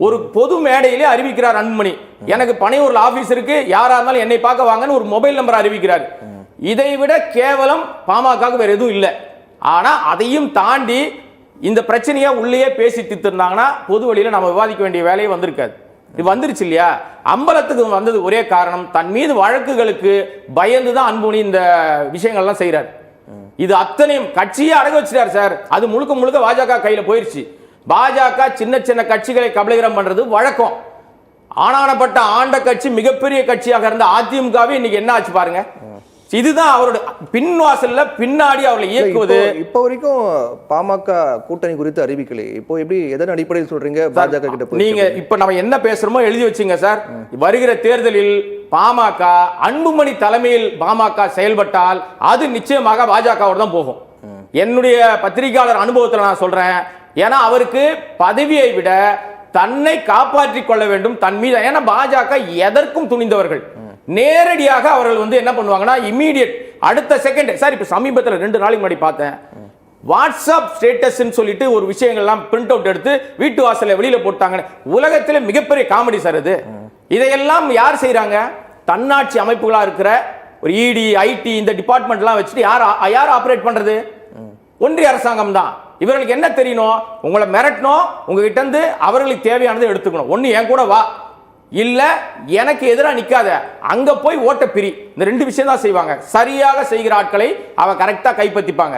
ஒரு பொது மேடையிலே அறிவிக்கிறார் அன்புமணி, எனக்கு பனையூர்ல ஆபீஸ் இருக்கு, யாரா இருந்தாலும் என்னை பார்க்க வாங்கன்னு ஒரு மொபைல் நம்பர் அறிவிக்கிறார். இதை விட கேவலம் பாமக வேற எதுவும் இல்லை. ஆனா அதையும் தாண்டி இந்த பிரச்சனையை உள்ளே பேசி தீர்த்திருந்தாங்கன்னா பொது வழியில நம்ம விவாதிக்க வேண்டிய வேலையை வந்திருக்காது. இது வந்துருச்சு இல்லையா? அம்பலத்துக்கு வந்தது ஒரே காரணம், தன் மீது வழக்குகளுக்கு பயந்துதான் அன்புமணி இந்த விஷயங்கள்லாம் செய்யறாரு. இது அத்தனையும் கட்சியே அடங்க வச்சிட்டார் சார். அது முழுக்க முழுக்க பாஜக கையில போயிருச்சு. பாஜக சின்ன சின்ன கட்சிகளை கபலீகரம் பண்றது வழக்கம். ஆனானப்பட்ட ஆண்ட கட்சி மிகப்பெரிய கட்சியாக இருந்த அதிமுகவே இன்னைக்கு என்ன ஆச்சு பாருங்க. இதுதான் அவரோட பின்வாசல்ல பின்னாடி அவர்களை இயக்குவது. இப்போ வரைக்கும் பாமக கூட்டணி குறித்து அறிவிக்கலை. இப்போ எப்படி எதன் அடிப்படையில் சொல்றீங்க பாஜக கிட்ட? நீங்க இப்ப நம்ம என்ன பேசுறோமோ எழுதி வச்சுங்க சார். வருகிற தேர்தலில் பாமக அன்புமணி தலைமையில் பாமக செயல்பட்டால் அது நிச்சயமாக பாஜகவோட தான் போகும். என்னுடைய பத்திரிகையாளர் அனுபவத்தில் நான் சொல்றேன். ஏன்னா அவருக்கு பதவியை விட தன்னை காப்பாற்றிக் கொள்ள வேண்டும் தன் மீது. ஏன்னா பாஜக எதற்கும் துணிந்தவர்கள். நேரடியாக அவர்கள் என்ன பண்ணுவாங்கன்னா இமீடியட் அடுத்த செகண்ட். சார் இப்ப சமீபத்தில் 2 நாளைக்கு முன்னாடி பார்த்தேன், வாட்ஸ்அப் ஸ்டேட்டஸ் சொல்லிட்டு ஒரு விஷயங்கள்லாம் பிரிண்ட் அவுட் எடுத்து வீட்டு வாசல்ல வெளியில போட்டாங்க. உலகத்தில் மிகப்பெரிய காமெடி சார் இது. இதையெல்லாம் யார் செய்யறாங்க? தன்னாட்சி அமைப்புகளா இருக்கிற ஒரு இடி, ஐடி இந்த டிபார்ட்மெண்ட்லாம் வச்சுட்டு யார் ஆபரேட் பண்றது? ஒன்றிய அரசாங்கம் தான். இவர்களுக்கு என்ன தெரியணும்? உங்களை மிரட்டணும், உங்ககிட்ட இருந்து அவர்களுக்கு தேவையானதை எடுத்துக்கணும். ஒன்னு என் கூட வா, இல்ல எனக்கு எதிராக நிக்காத, அங்க போய் ஓட்ட பிரி. இந்த 2 விஷயம் தான் செய்வாங்க. சரியாக செய்கிற ஆட்களை அவ கரெக்டா கைப்பற்றிப்பாங்க.